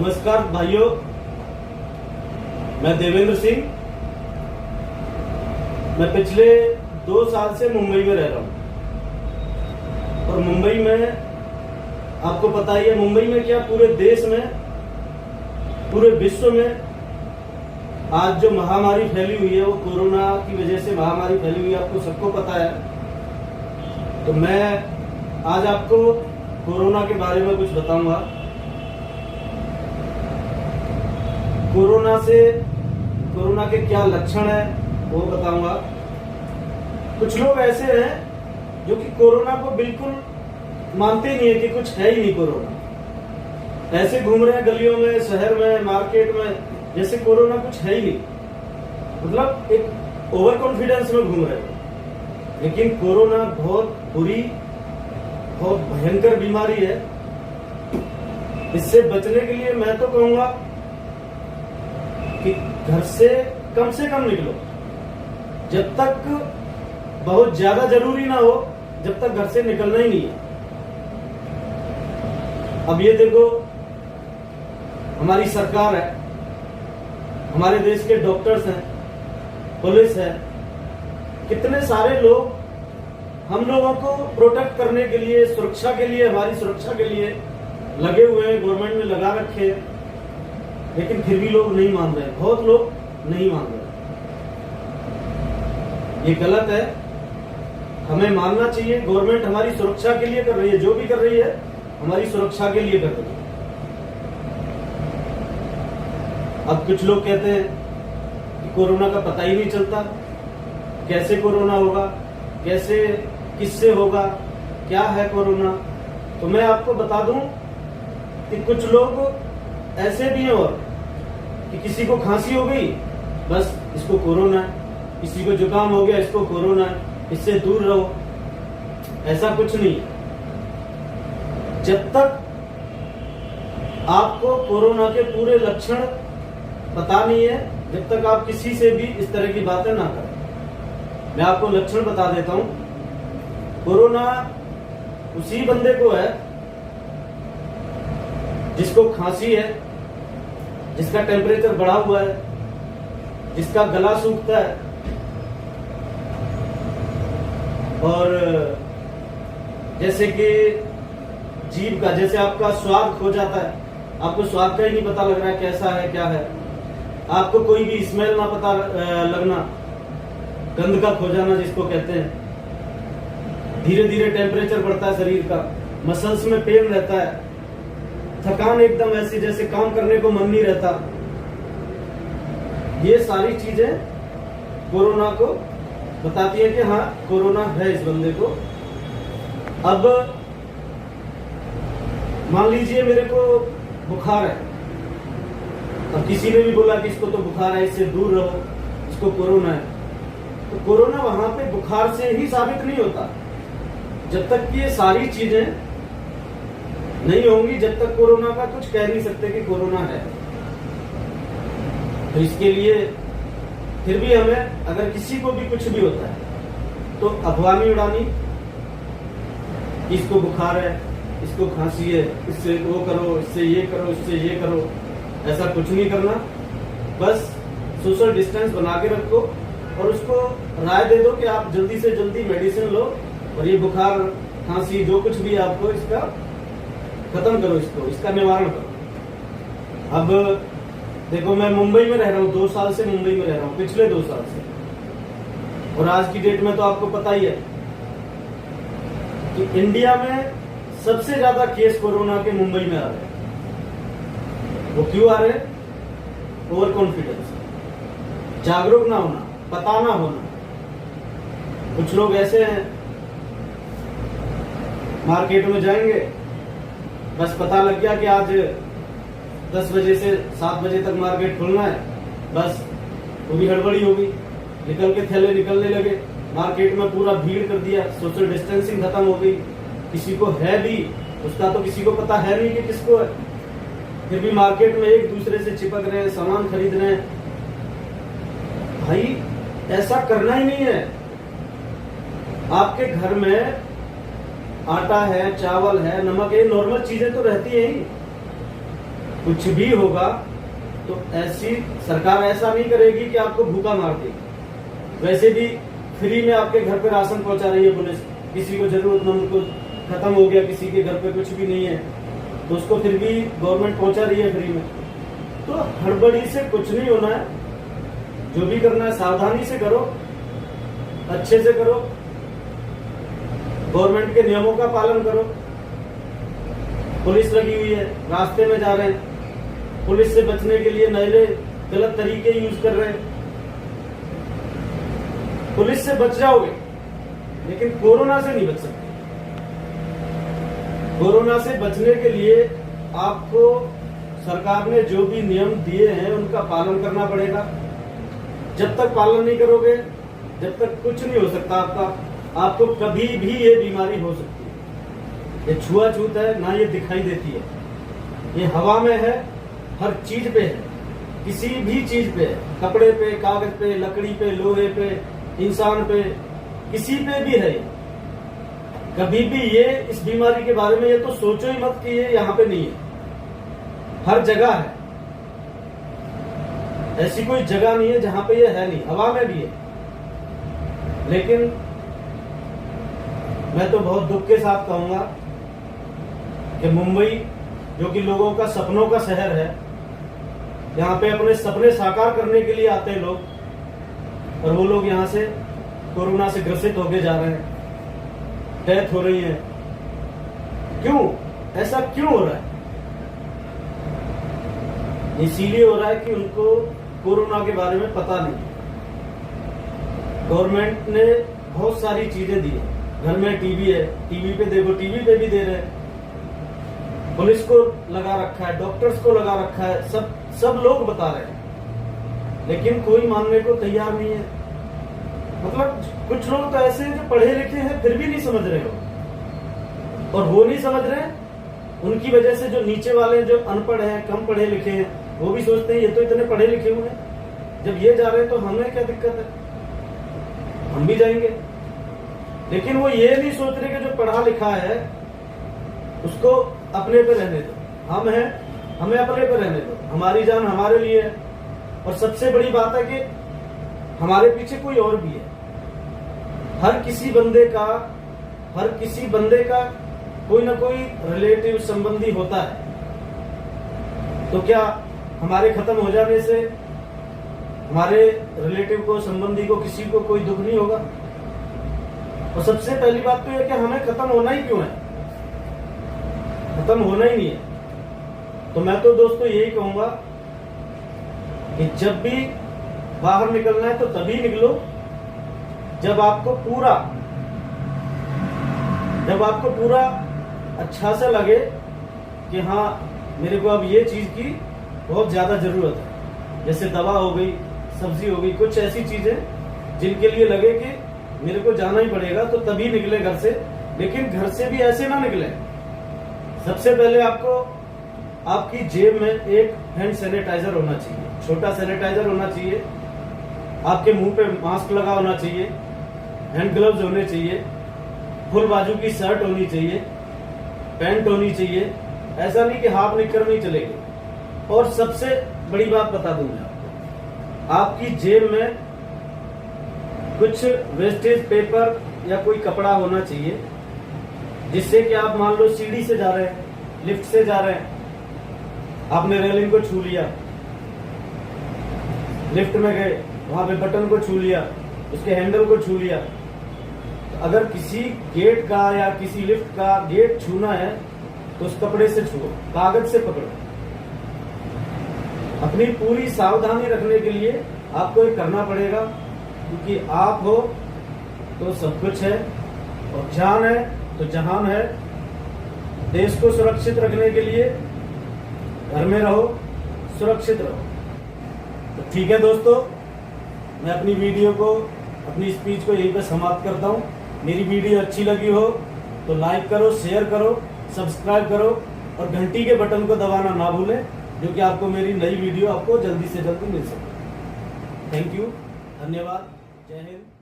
नमस्कार भाइयों, मैं देवेंद्र सिंह। मैं पिछले 2 साल से मुंबई में रह रहा हूँ और मुंबई में आपको पता ही है, मुंबई में क्या पूरे देश में, पूरे विश्व में आज जो महामारी फैली हुई है वो कोरोना की वजह से महामारी फैली हुई है, आपको सबको पता है। तो मैं आज आपको कोरोना के बारे में कुछ बताऊंगा। कोरोना के क्या लक्षण है वो बताऊंगा। कुछ लोग ऐसे हैं जो कि कोरोना को बिल्कुल मानते नहीं है कि कुछ है ही नहीं कोरोना। ऐसे घूम रहे हैं गलियों में, शहर में, मार्केट में, जैसे कोरोना कुछ है ही नहीं। मतलब एक ओवर कॉन्फिडेंस में घूम रहे हैं। लेकिन कोरोना बहुत बुरी, बहुत भयंकर बीमारी है। इससे बचने के लिए मैं तो कहूंगा कि घर से कम निकलो। जब तक बहुत ज्यादा जरूरी ना हो, जब तक घर से निकलना ही नहीं है। अब ये देखो, हमारी सरकार है, हमारे देश के डॉक्टर्स हैं, पुलिस है, कितने सारे लोग हम लोगों को प्रोटेक्ट करने के लिए, सुरक्षा के लिए, हमारी सुरक्षा के लिए लगे हुए हैं, गवर्नमेंट ने लगा रखे हैं। लेकिन फिर भी लोग नहीं मान रहे, बहुत लोग नहीं मान रहे। ये गलत है, हमें मानना चाहिए। गवर्नमेंट हमारी सुरक्षा के लिए कर रही है, जो भी कर रही है हमारी सुरक्षा के लिए कर रही है। अब कुछ लोग कहते हैं कि कोरोना का पता ही नहीं चलता, कैसे कोरोना होगा, कैसे, किससे होगा, क्या है कोरोना। तो मैं आपको बता दूं कि कुछ लोग ऐसे भी हैं और कि किसी को खांसी हो गई, बस इसको कोरोना है, किसी को जुकाम हो गया, इसको कोरोना है, इससे दूर रहो। ऐसा कुछ नहीं है। जब तक आपको कोरोना के पूरे लक्षण पता नहीं है, जब तक आप किसी से भी इस तरह की बातें ना करें। मैं आपको लक्षण बता देता हूं। कोरोना उसी बंदे को है जिसको खांसी है, जिसका टेम्परेचर बढ़ा हुआ है, जिसका गला सूखता है और जैसे कि जीभ का, जैसे आपका स्वाद खो जाता है, आपको स्वाद का ही नहीं पता लग रहा है कैसा है, क्या है। आपको कोई भी स्मेल ना पता लगना, गंध का खो जाना जिसको कहते हैं। धीरे धीरे टेम्परेचर बढ़ता है शरीर का, मसल्स में पेन रहता है, थकान एकदम ऐसी जैसे काम करने को मन नहीं रहता। ये सारी चीजें कोरोना को बताती है कि हाँ कोरोना है इस बंदे को। अब मान लीजिए मेरे को बुखार है, अब किसी ने भी बोला कि इसको तो बुखार है, इससे दूर रहो, इसको कोरोना है। तो कोरोना वहां पे बुखार से ही साबित नहीं होता। जब तक कि ये सारी चीजें नहीं होंगी, जब तक कोरोना का कुछ कह नहीं सकते कि कोरोना है। तो इसके लिए फिर भी हमें, अगर किसी को भी कुछ भी होता है तो अफवाह नहीं उड़ानी, इसको बुखार है, इसको खांसी है, इससे वो करो, इससे ये करो, इससे ये करो। ऐसा कुछ नहीं करना। बस सोशल डिस्टेंस बना के रखो और उसको राय दे दो कि आप जल्दी से जल्दी मेडिसिन लो और ये बुखार, खांसी, जो कुछ भी आपको, इसका खत्म करो, इसका निवारण करो। अब देखो, मैं मुंबई में रह रहा हूँ, 2 साल से मुंबई में रह रहा हूँ, पिछले 2 साल से। और आज की डेट में तो आपको पता ही है कि इंडिया में सबसे ज्यादा केस कोरोना के मुंबई में आ रहे हैं। वो क्यों आ रहे हैं? ओवर कॉन्फिडेंस, जागरूक ना होना, पता ना होना। कुछ लोग ऐसे हैं, मार्केट में जाएंगे, बस पता लग गया कि आज 10 बजे से 7 बजे तक मार्केट खुलना है, बस वो भी हड़बड़ी होगी, निकल के थैले निकलने लगे, मार्केट में पूरा भीड़ कर दिया, सोशल डिस्टेंसिंग खत्म हो गई। किसी को है भी, उसका तो किसी को पता है नहीं कि किसको है, फिर भी मार्केट में एक दूसरे से चिपक रहे हैं, सामान खरीद रहे हैं। भाई ऐसा करना ही नहीं है। आपके घर में आटा है, चावल है, नमक है, नॉर्मल चीजें तो रहती हैं ही। कुछ भी होगा तो ऐसी सरकार ऐसा नहीं करेगी कि आपको भूखा मार देगी। वैसे भी फ्री में आपके घर पे राशन पहुंचा रही है पुलिस। किसी को जरूरतमंद को खत्म हो गया, किसी के घर पे कुछ भी नहीं है, तो उसको फिर भी गवर्नमेंट पहुंचा रही है फ्री में। तो हड़बड़ी से कुछ नहीं होना है। जो भी करना है सावधानी से करो, अच्छे से करो, गवर्नमेंट के नियमों का पालन करो। पुलिस लगी हुई है, रास्ते में जा रहे हैं, पुलिस से बचने के लिए नए गलत तरीके यूज कर रहे हैं। पुलिस से बच जाओगे लेकिन कोरोना से नहीं बच सकते। कोरोना से बचने के लिए आपको सरकार ने जो भी नियम दिए हैं उनका पालन करना पड़ेगा। जब तक पालन नहीं करोगे, जब तक कुछ नहीं हो सकता आपका। आपको कभी भी ये बीमारी हो सकती है। ये छुआछूत है ना, ये दिखाई देती है, ये हवा में है, हर चीज पे है, किसी भी चीज पे है, कपड़े पे, कागज पे, लकड़ी पे, लोहे पे, इंसान पे, किसी पे भी है। कभी भी ये इस बीमारी के बारे में ये तो सोचो ही मत कि ये यहाँ पे नहीं है। हर जगह है, ऐसी कोई जगह नहीं है जहां पे ये है नहीं। हवा में भी है। लेकिन मैं तो बहुत दुख के साथ कहूंगा कि मुंबई, जो कि लोगों का सपनों का शहर है, यहाँ पे अपने सपने साकार करने के लिए आते हैं लोग, और वो लोग यहाँ से कोरोना से ग्रसित होके जा रहे हैं, डेथ हो रही है। क्यों? ऐसा क्यों हो रहा है? इसीलिए हो रहा है कि उनको कोरोना के बारे में पता नहीं। गवर्नमेंट ने बहुत सारी चीजें दी है। घर में टीवी है, टीवी पे देखो, टीवी पे भी दे रहे हैं। पुलिस को लगा रखा है, डॉक्टर्स को लगा रखा है, सब लोग बता रहे हैं, लेकिन कोई मानने को तैयार नहीं है। मतलब कुछ लोग तो ऐसे हैं जो पढ़े लिखे हैं फिर भी नहीं समझ रहे हो, और वो नहीं समझ रहे हैं उनकी वजह से जो नीचे वाले जो अनपढ़ हैं, कम पढ़े लिखे हैं, वो भी सोचते हैं ये तो इतने पढ़े लिखे हुए हैं, जब ये जा रहे हैं तो हमें क्या दिक्कत है, हम भी जाएंगे। लेकिन वो ये नहीं सोच रहे कि जो पढ़ा लिखा है उसको अपने पे रहने दो। हम हैं, हमें अपने पे रहने दो, हमारी जान हमारे लिए है। और सबसे बड़ी बात है कि हमारे पीछे कोई और भी है। हर किसी बंदे का कोई ना कोई रिलेटिव संबंधी होता है। तो क्या हमारे खत्म हो जाने से हमारे रिलेटिव को, संबंधी को, किसी को कोई दुख नहीं होगा? और सबसे पहली बात तो यह कि हमें खत्म होना ही क्यों है? खत्म होना ही नहीं है। तो मैं तो दोस्तों यही कहूंगा कि जब भी बाहर निकलना है तो तभी निकलो जब आपको पूरा अच्छा सा लगे कि हाँ मेरे को अब ये चीज की बहुत ज्यादा जरूरत है। जैसे दवा हो गई, सब्जी हो गई, कुछ ऐसी चीजें जिनके लिए लगे कि मेरे को जाना ही पड़ेगा, तो तभी निकले घर से। लेकिन घर से भी ऐसे ना निकले। सबसे पहले आपको आपकी जेब में एक हैंड सैनिटाइजर होना चाहिए, छोटा सैनिटाइजर होना चाहिए। आपके मुंह पे मास्क लगा होना चाहिए, हैंड ग्लव्स होने चाहिए, फुल बाजू की शर्ट होनी चाहिए, पैंट होनी चाहिए। ऐसा नहीं कि हाफ निक्कर में ही चलेगी। और सबसे बड़ी बात बता दूं मैं आपकी जेब में कुछ वेस्टेज पेपर या कोई कपड़ा होना चाहिए, जिससे कि आप मान लो सीढ़ी से जा रहे हैं, लिफ्ट से जा रहे हैं, आपने रेलिंग को छू लिया, लिफ्ट में गए, वहां पे बटन को छू लिया, उसके हैंडल को छू लिया। तो अगर किसी गेट का या किसी लिफ्ट का गेट छूना है तो उस कपड़े से छुओ, कागज से पकड़ो। अपनी पूरी सावधानी रखने के लिए आपको ये करना पड़ेगा, क्योंकि आप हो तो सब कुछ है, और जान है तो जहान है। देश को सुरक्षित रखने के लिए घर में रहो, सुरक्षित रहो। तो ठीक है दोस्तों, मैं अपनी वीडियो को, अपनी स्पीच को यहीं पे समाप्त करता हूँ। मेरी वीडियो अच्छी लगी हो तो लाइक करो, शेयर करो, सब्सक्राइब करो, और घंटी के बटन को दबाना ना भूलें, जो कि आपको मेरी नई वीडियो आपको जल्दी से जल्दी मिल सके। थैंक यू, धन्यवाद, जय हिंद।